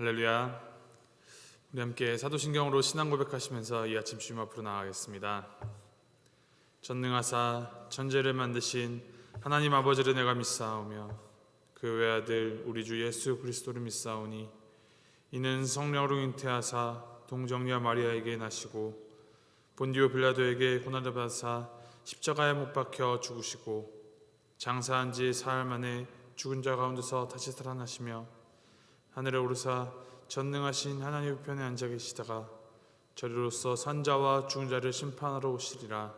할렐루야. 우리 함께 사도신경으로 신앙 고백하시면서 이 아침 주님 앞으로 나아가겠습니다. 전능하사 천지를 만드신 하나님 아버지를 내가 믿사오며 그 외아들 우리 주 예수 그리스도를 믿사오니 이는 성령으로 잉태하사 동정녀 마리아에게 나시고 본디오 빌라도에게 고난을 받으사 십자가에 못 박혀 죽으시고 장사한 지 사흘 만에 죽은 자 가운데서 다시 살아나시며 하늘에 오르사 전능하신 하나님 우편에 앉아 계시다가 저리로서 산자와 죽은 자를 심판하러 오시리라.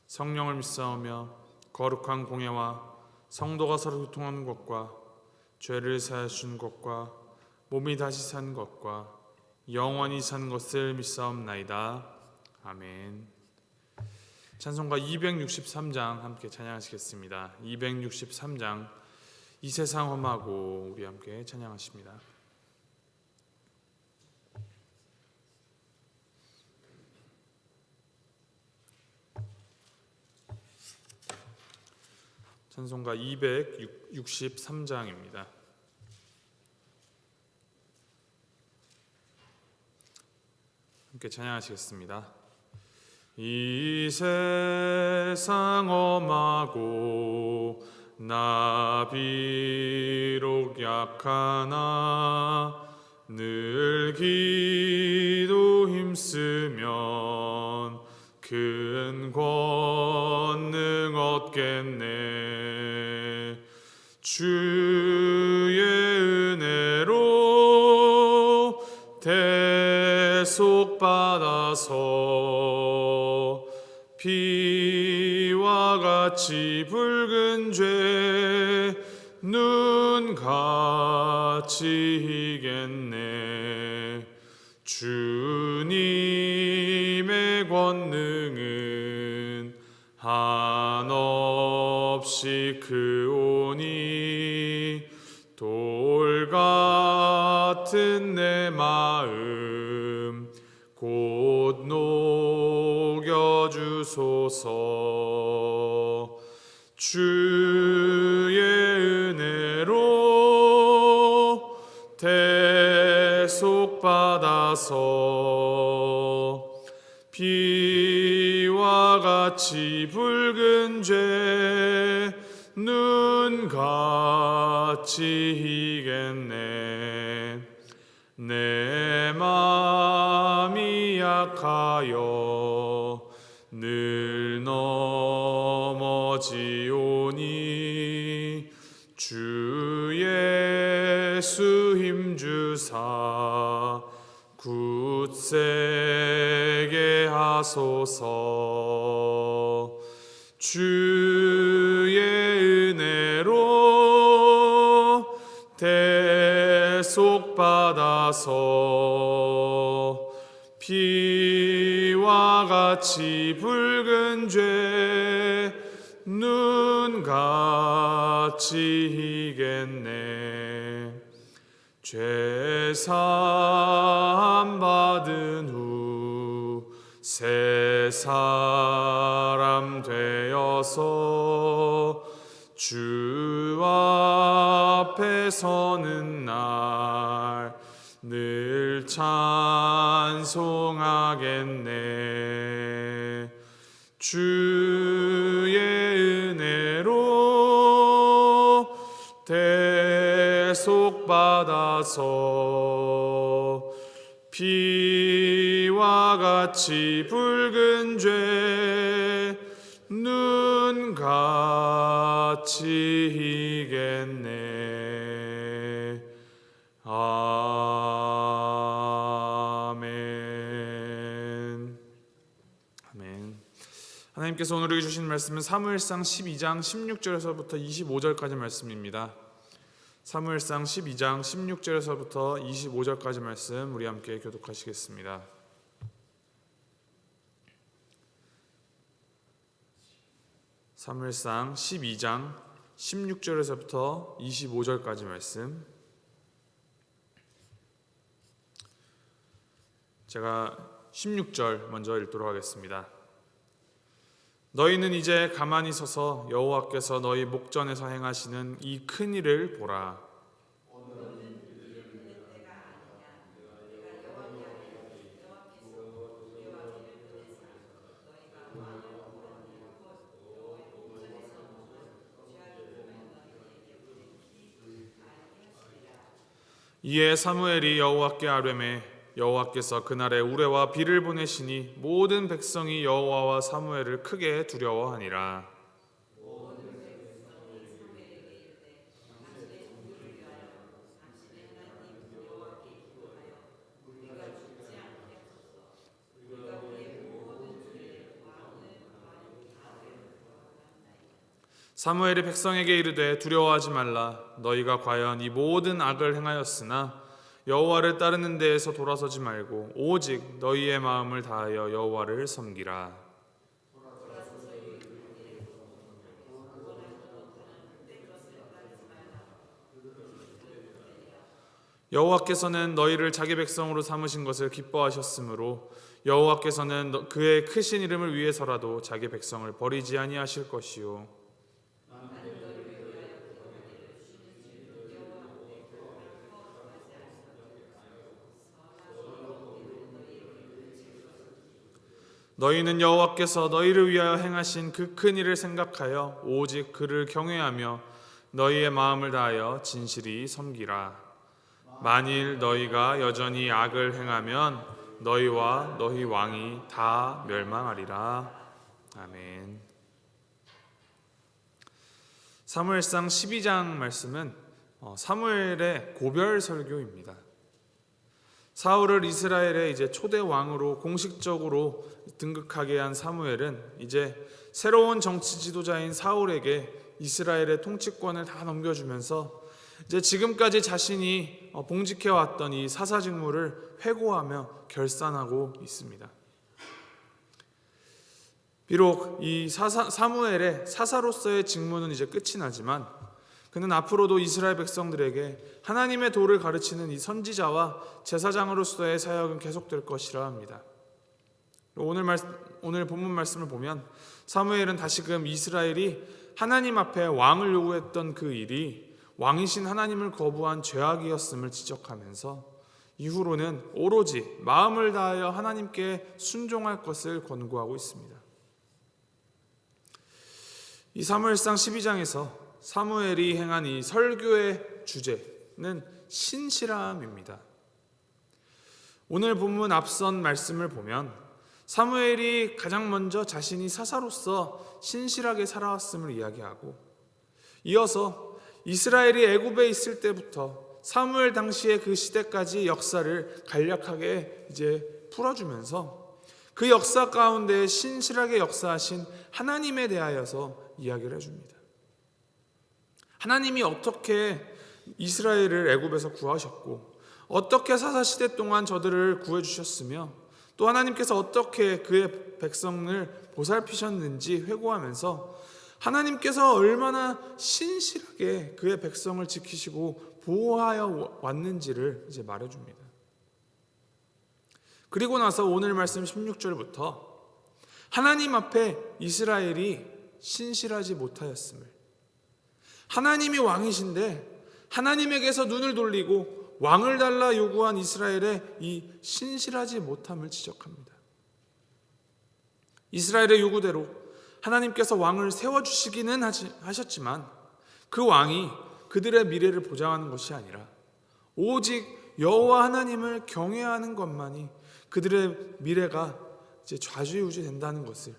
성령을 믿사오며 거룩한 공예와 성도가 서로 교통하는 것과 죄를 사하시는 것과 몸이 다시 사는 것과 영원히 사는 것을 믿사옵나이다. 아멘. 찬송가 263장 함께 찬양하시겠습니다. 263장 이 세상 험하고 우리 함께 찬양하십니다. 찬송가 263장입니다. 함께 찬양하시겠습니다. 이 세상 험하고 나 비록 약하나 늘 기도 힘쓰면 큰 권능 얻겠네. 주의 은혜로 대속받아서 피와 같이 붉은 죄 눈같이 이겠네. 주님의 권능은 한없이 크오니 돌 같은 내 마음 곧 녹여주소서. 주의 은혜로 대속받아서 피와 같이 붉은 죄 눈같이 이겠네. 내 마음이 약하여 늘 넘어지오니 주 예수 힘주사 굳세게 하소서. 주의 은혜로 대속받아서 피와 같이 붉은 죄 눈같이 이겠네. 죄 사함 받은 후 새 사람 되어서 주 앞에 서는 날 늘 찬송하겠네. 주의 은혜로 대속받아서 피와 같이 붉은 죄 눈같이 이겠네. 아멘. 아멘. 하나님께서 오늘 우리에게 주신 말씀은 사무엘상 12장 16절에서부터 25절까지 말씀입니다. 사무엘상 12장 16절에서부터 25절까지 말씀 우리 함께 교독하시겠습니다. 사무엘상 12장 16절에서부터 25절까지 말씀. 제가 16절 먼저 읽도록 하겠습니다. 너희는 이제 가만히 서서 여호와께서 너희 목전에서 행하시는 이 큰 일을 보라. 이에 사무엘이 여호와께 아뢰매 여호와께서 그날에 우레와 비를 보내시니 모든 백성이 여호와와 사무엘을 크게 두려워하니라. 사무엘이 백성에게 이르되 두려워하지 말라. 너희가 과연 이 모든 악을 행하였으나 여호와를 따르는 데에서 돌아서지 말고 오직 너희의 마음을 다하여 여호와를 섬기라. 여호와께서는 너희를 자기 백성으로 삼으신 것을 기뻐하셨으므로 여호와께서는 그의 크신 이름을 위해서라도 자기 백성을 버리지 아니하실 것이요 너희는 여호와께서 너희를 위하여 행하신 그 큰 일을 생각하여 오직 그를 경외하며 너희의 마음을 다하여 진실이 섬기라. 만일 너희가 여전히 악을 행하면 너희와 너희 왕이 다 멸망하리라. 아멘. 사무엘상 12장 말씀은 사무엘의 고별 설교입니다. 사울을 이스라엘의 이제 초대 왕으로 공식적으로 등극하게 한 사무엘은 이제 새로운 정치 지도자인 사울에게 이스라엘의 통치권을 다 넘겨주면서 이제 지금까지 자신이 봉직해 왔던 이 사사 직무를 회고하며 결산하고 있습니다. 비록 이 사무엘의 사사로서의 직무는 이제 끝이 나지만 그는 앞으로도 이스라엘 백성들에게 하나님의 도를 가르치는 이 선지자와 제사장으로서의 사역은 계속될 것이라 합니다. 오늘 본문 말씀을 보면 사무엘은 다시금 이스라엘이 하나님 앞에 왕을 요구했던 그 일이 왕이신 하나님을 거부한 죄악이었음을 지적하면서 이후로는 오로지 마음을 다하여 하나님께 순종할 것을 권고하고 있습니다. 이 사무엘상 12장에서 사무엘이 행한 이 설교의 주제는 신실함입니다. 오늘 본문 앞선 말씀을 보면 사무엘이 가장 먼저 자신이 사사로서 신실하게 살아왔음을 이야기하고 이어서 이스라엘이 애굽에 있을 때부터 사무엘 당시의 그 시대까지 역사를 간략하게 이제 풀어주면서 그 역사 가운데 신실하게 역사하신 하나님에 대하여서 이야기를 해줍니다. 하나님이 어떻게 이스라엘을 애굽에서 구하셨고 어떻게 사사시대 동안 저들을 구해주셨으며 또 하나님께서 어떻게 그의 백성을 보살피셨는지 회고하면서 하나님께서 얼마나 신실하게 그의 백성을 지키시고 보호하여 왔는지를 이제 말해줍니다. 그리고 나서 오늘 말씀 16절부터 하나님 앞에 이스라엘이 신실하지 못하였음을, 하나님이 왕이신데 하나님에게서 눈을 돌리고 왕을 달라 요구한 이스라엘의 이 신실하지 못함을 지적합니다. 이스라엘의 요구대로 하나님께서 왕을 세워주시기는 하셨지만 그 왕이 그들의 미래를 보장하는 것이 아니라 오직 여호와 하나님을 경외하는 것만이 그들의 미래가 이제 좌지우지 된다는 것을,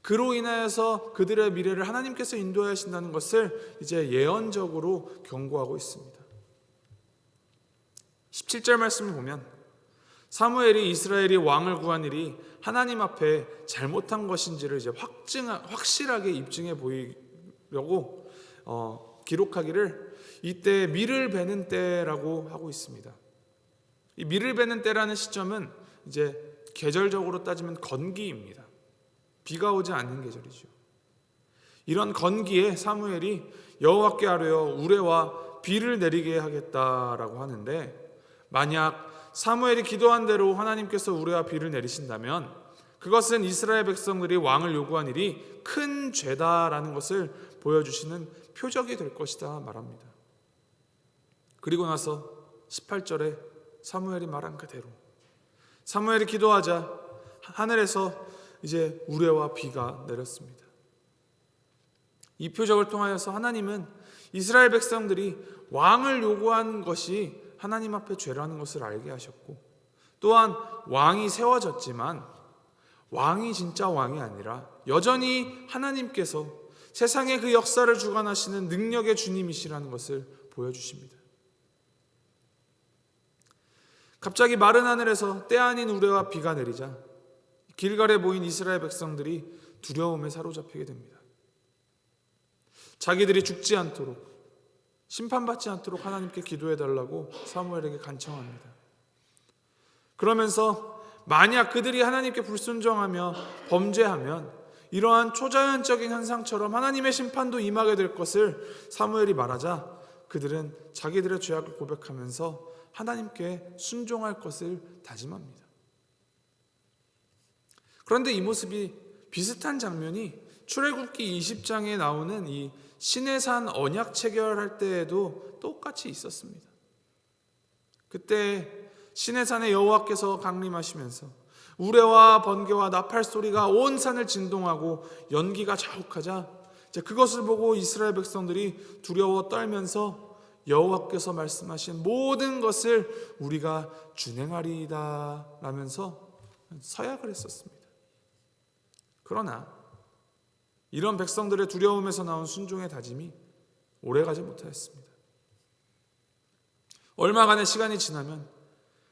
그로 인하여서 그들의 미래를 하나님께서 인도하신다는 것을 이제 예언적으로 경고하고 있습니다. 17절 말씀을 보면 사무엘이 이스라엘이 왕을 구한 일이 하나님 앞에 잘못한 것인지를 이제 확실하게 입증해 보이려고 기록하기를 이때 밀을 베는 때라고 하고 있습니다. 이 밀을 베는 때라는 시점은 이제 계절적으로 따지면 건기입니다. 비가 오지 않는 계절이죠. 이런 건기에 사무엘이 여호와께 아뢰어 우레와 비를 내리게 하겠다라고 하는데, 만약 사무엘이 기도한 대로 하나님께서 우레와 비를 내리신다면 그것은 이스라엘 백성들이 왕을 요구한 일이 큰 죄다라는 것을 보여주시는 표적이 될 것이다 말합니다. 그리고 나서 18절에 사무엘이 말한 그대로 사무엘이 기도하자 하늘에서 이제 우레와 비가 내렸습니다. 이 표적을 통하여서 하나님은 이스라엘 백성들이 왕을 요구한 것이 하나님 앞에 죄라는 것을 알게 하셨고, 또한 왕이 세워졌지만 왕이 진짜 왕이 아니라 여전히 하나님께서 세상의 그 역사를 주관하시는 능력의 주님이시라는 것을 보여주십니다. 갑자기 마른 하늘에서 때 아닌 우레와 비가 내리자 길갈에 모인 이스라엘 백성들이 두려움에 사로잡히게 됩니다. 자기들이 죽지 않도록, 심판받지 않도록 하나님께 기도해달라고 사무엘에게 간청합니다. 그러면서 만약 그들이 하나님께 불순종하며 범죄하면 이러한 초자연적인 현상처럼 하나님의 심판도 임하게 될 것을 사무엘이 말하자 그들은 자기들의 죄악을 고백하면서 하나님께 순종할 것을 다짐합니다. 그런데 이 모습이 비슷한 장면이 출애굽기 20장에 나오는 이 시내산 언약 체결할 때에도 똑같이 있었습니다. 그때 시내산에 여호와께서 강림하시면서 우레와 번개와 나팔 소리가 온 산을 진동하고 연기가 자욱하자 그것을 보고 이스라엘 백성들이 두려워 떨면서 여호와께서 말씀하신 모든 것을 우리가 준행하리이다 라면서 서약을 했었습니다. 그러나 이런 백성들의 두려움에서 나온 순종의 다짐이 오래가지 못하였습니다. 얼마간의 시간이 지나면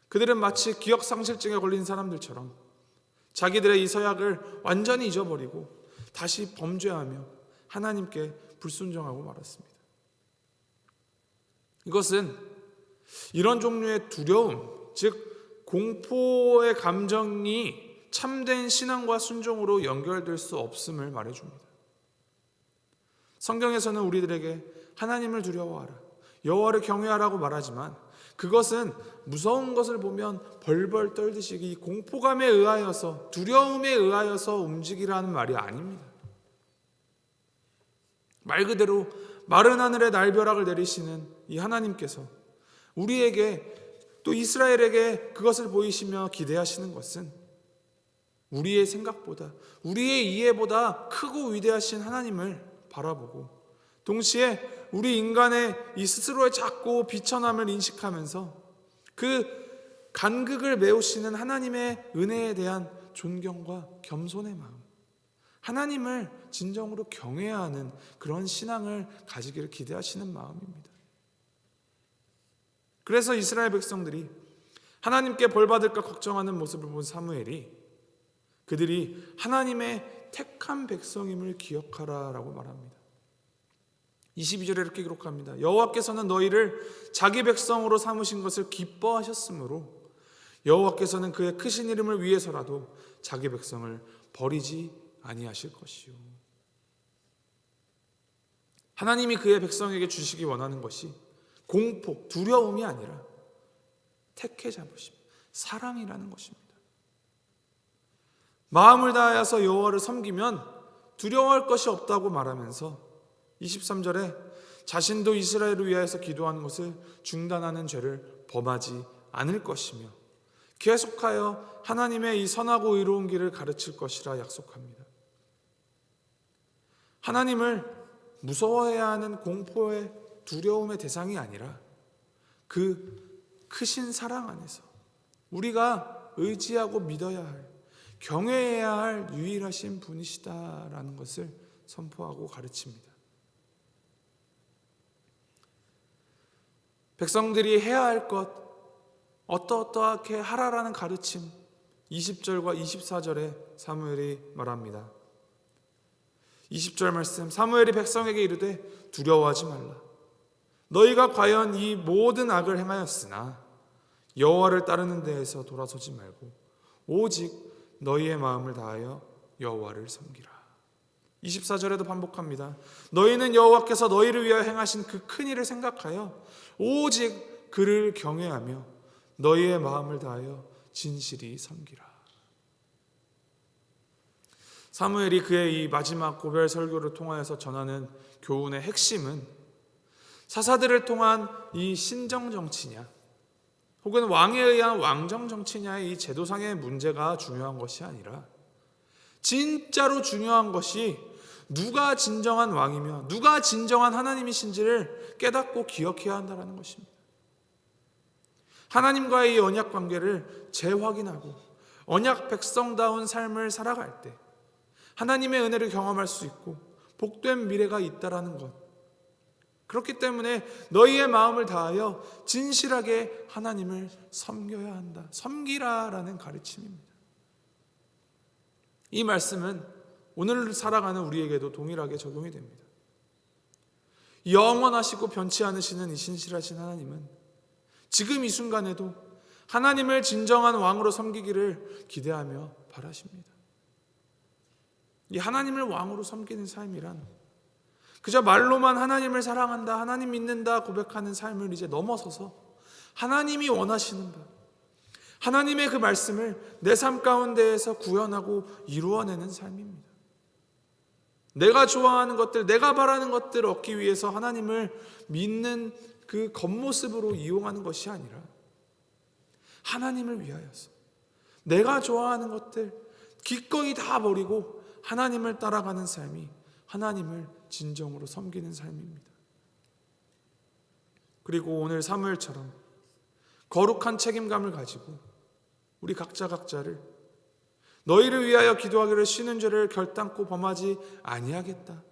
그들은 마치 기억상실증에 걸린 사람들처럼 자기들의 이 서약을 완전히 잊어버리고 다시 범죄하며 하나님께 불순종하고 말았습니다. 이것은 이런 종류의 두려움, 즉 공포의 감정이 참된 신앙과 순종으로 연결될 수 없음을 말해줍니다. 성경에서는 우리들에게 하나님을 두려워하라, 여호와를 경외하라고 말하지만 그것은 무서운 것을 보면 벌벌 떨듯이 이 공포감에 의하여서, 두려움에 의하여서 움직이라는 말이 아닙니다. 말 그대로 마른 하늘에 날벼락을 내리시는 이 하나님께서 우리에게 또 이스라엘에게 그것을 보이시며 기대하시는 것은 우리의 생각보다, 우리의 이해보다 크고 위대하신 하나님을 바라보고 동시에 우리 인간의 이 스스로의 작고 비천함을 인식하면서 그 간극을 메우시는 하나님의 은혜에 대한 존경과 겸손의 마음, 하나님을 진정으로 경외해야 하는 그런 신앙을 가지기를 기대하시는 마음입니다. 그래서 이스라엘 백성들이 하나님께 벌받을까 걱정하는 모습을 본 사무엘이 그들이 하나님의 택한 백성임을 기억하라라고 말합니다. 22절에 이렇게 기록합니다. 여호와께서는 너희를 자기 백성으로 삼으신 것을 기뻐하셨으므로 여호와께서는 그의 크신 이름을 위해서라도 자기 백성을 버리지 아니하실 것이요. 하나님이 그의 백성에게 주시기 원하는 것이 공포, 두려움이 아니라 택해 잡으심, 사랑이라는 것입니다. 마음을 다하여서 여호와를 섬기면 두려워할 것이 없다고 말하면서 23절에 자신도 이스라엘을 위하여서 기도하는 것을 중단하는 죄를 범하지 않을 것이며 계속하여 하나님의 이 선하고 의로운 길을 가르칠 것이라 약속합니다. 하나님을 무서워해야 하는 공포의 두려움의 대상이 아니라 그 크신 사랑 안에서 우리가 의지하고 믿어야 할, 경외해야 할 유일하신 분이시다라는 것을 선포하고 가르칩니다. 백성들이 해야 할 것, 어떠하게 하라라는 가르침 20절과 24절에 사무엘이 말합니다. 20절 말씀, 사무엘이 백성에게 이르되 두려워하지 말라. 너희가 과연 이 모든 악을 행하였으나 여호와를 따르는 데에서 돌아서지 말고 오직 너희의 마음을 다하여 여호와를 섬기라. 24절에도 반복합니다. 너희는 여호와께서 너희를 위하여 행하신 그 큰 일을 생각하여 오직 그를 경외하며 너희의 마음을 다하여 진실이 섬기라. 사무엘이 그의 이 마지막 고별 설교를 통하여서 전하는 교훈의 핵심은 사사들을 통한 이 신정 정치냐 혹은 왕에 의한 왕정 정치냐의 이 제도상의 문제가 중요한 것이 아니라 진짜로 중요한 것이 누가 진정한 왕이며 누가 진정한 하나님이신지를 깨닫고 기억해야 한다는 것입니다. 하나님과의 이 언약 관계를 재확인하고 언약 백성다운 삶을 살아갈 때 하나님의 은혜를 경험할 수 있고 복된 미래가 있다라는 것. 그렇기 때문에 너희의 마음을 다하여 진실하게 하나님을 섬겨야 한다. 섬기라라는 가르침입니다. 이 말씀은 오늘 살아가는 우리에게도 동일하게 적용이 됩니다. 영원하시고 변치 않으시는 이 신실하신 하나님은 지금 이 순간에도 하나님을 진정한 왕으로 섬기기를 기대하며 바라십니다. 이 하나님을 왕으로 섬기는 삶이란 그저 말로만 하나님을 사랑한다, 하나님 믿는다 고백하는 삶을 이제 넘어서서 하나님이 원하시는 바, 하나님의 그 말씀을 내 삶 가운데에서 구현하고 이루어내는 삶입니다. 내가 좋아하는 것들, 내가 바라는 것들을 얻기 위해서 하나님을 믿는 그 겉모습으로 이용하는 것이 아니라 하나님을 위하여서 내가 좋아하는 것들 기꺼이 다 버리고 하나님을 따라가는 삶이 하나님을 진정으로 섬기는 삶입니다. 그리고 오늘 사무엘처럼 거룩한 책임감을 가지고 우리 각자를 너희를 위하여 기도하기를 쉬는 죄를 결단코 범하지 아니하겠다,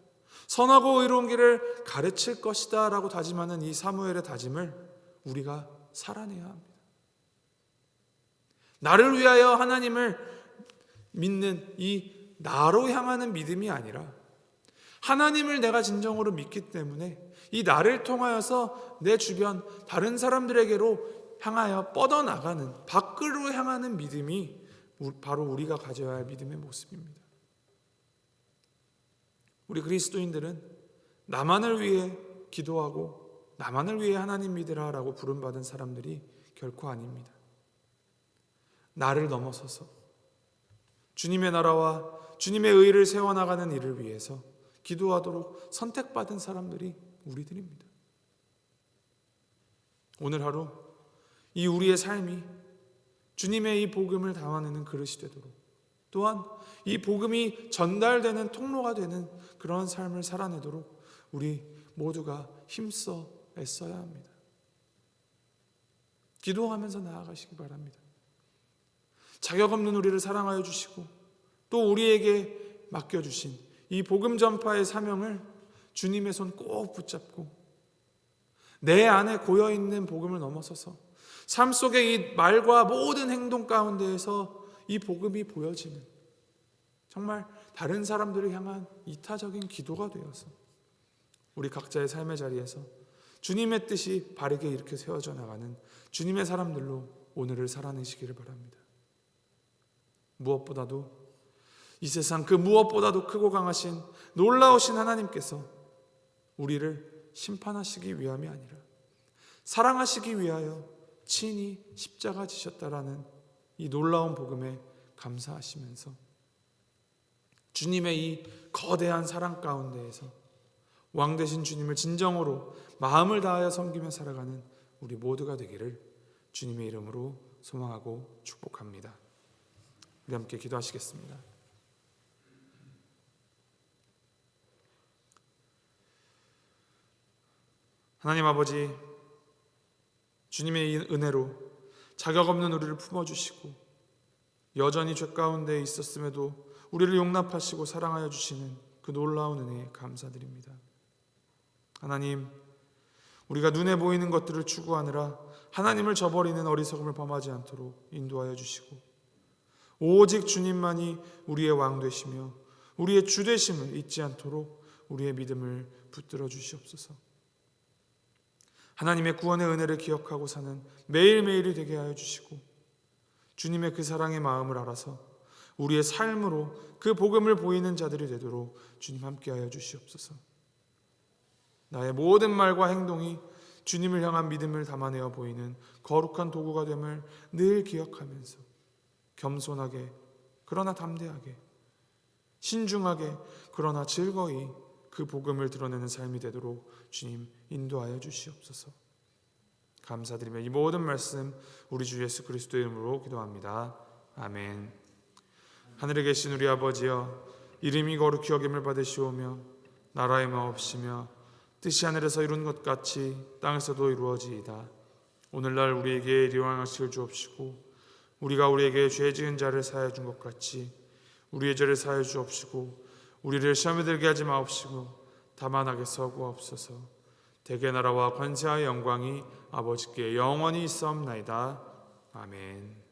선하고 의로운 길을 가르칠 것이다 라고 다짐하는 이 사무엘의 다짐을 우리가 살아내야 합니다. 나를 위하여 하나님을 믿는 이 나로 향하는 믿음이 아니라 하나님을 내가 진정으로 믿기 때문에 이 나를 통하여서 내 주변 다른 사람들에게로 향하여 뻗어나가는, 밖으로 향하는 믿음이 바로 우리가 가져야 할 믿음의 모습입니다. 우리 그리스도인들은 나만을 위해 기도하고 나만을 위해 하나님 믿으라 라고 부름받은 사람들이 결코 아닙니다. 나를 넘어서서 주님의 나라와 주님의 의를 세워나가는 일을 위해서 기도하도록 선택받은 사람들이 우리들입니다. 오늘 하루 이 우리의 삶이 주님의 이 복음을 담아내는 그릇이 되도록, 또한 이 복음이 전달되는 통로가 되는 그런 삶을 살아내도록 우리 모두가 힘써 애써야 합니다. 기도하면서 나아가시기 바랍니다. 자격 없는 우리를 사랑하여 주시고 또 우리에게 맡겨주신 이 복음 전파의 사명을 주님의 손 꼭 붙잡고 내 안에 고여있는 복음을 넘어서서 삶 속의 이 말과 모든 행동 가운데에서 이 복음이 보여지는, 정말 다른 사람들을 향한 이타적인 기도가 되어서 우리 각자의 삶의 자리에서 주님의 뜻이 바르게 이렇게 세워져 나가는 주님의 사람들로 오늘을 살아내시기를 바랍니다. 무엇보다도 이 세상 그 무엇보다도 크고 강하신 놀라우신 하나님께서 우리를 심판하시기 위함이 아니라 사랑하시기 위하여 친히 십자가 지셨다라는 이 놀라운 복음에 감사하시면서 주님의 이 거대한 사랑 가운데에서 왕 되신 주님을 진정으로 마음을 다하여 섬기며 살아가는 우리 모두가 되기를 주님의 이름으로 소망하고 축복합니다. 우리 함께 기도하시겠습니다. 하나님 아버지, 주님의 은혜로 자격 없는 우리를 품어주시고 여전히 죄 가운데 있었음에도 우리를 용납하시고 사랑하여 주시는 그 놀라운 은혜에 감사드립니다. 하나님, 우리가 눈에 보이는 것들을 추구하느라 하나님을 저버리는 어리석음을 범하지 않도록 인도하여 주시고 오직 주님만이 우리의 왕 되시며 우리의 주 되심을 잊지 않도록 우리의 믿음을 붙들어 주시옵소서. 하나님의 구원의 은혜를 기억하고 사는 매일매일이 되게 하여 주시고 주님의 그 사랑의 마음을 알아서 우리의 삶으로 그 복음을 보이는 자들이 되도록 주님 함께하여 주시옵소서. 나의 모든 말과 행동이 주님을 향한 믿음을 담아내어 보이는 거룩한 도구가 됨을 늘 기억하면서 겸손하게 그러나 담대하게, 신중하게 그러나 즐거이 그 복음을 드러내는 삶이 되도록 주님 인도하여 주시옵소서. 감사드리며 이 모든 말씀 우리 주 예수 그리스도의 이름으로 기도합니다. 아멘. 하늘에 계신 우리 아버지여, 이름이 거룩히 여김을 받으시오며 나라의 마옵시며 뜻이 하늘에서 이룬 것 같이 땅에서도 이루어지이다. 오늘날 우리에게 일용할 양식을 주옵시고 우리가 우리에게 죄 지은 자를 사하여 준 것 같이 우리의 죄를 사하여 주옵시고 우리를 시험에 들게 하지 마옵시고 다만 악에서 구하옵소서. 대개 나라와 권세와 영광이 아버지께 영원히 있사옵나이다. 아멘.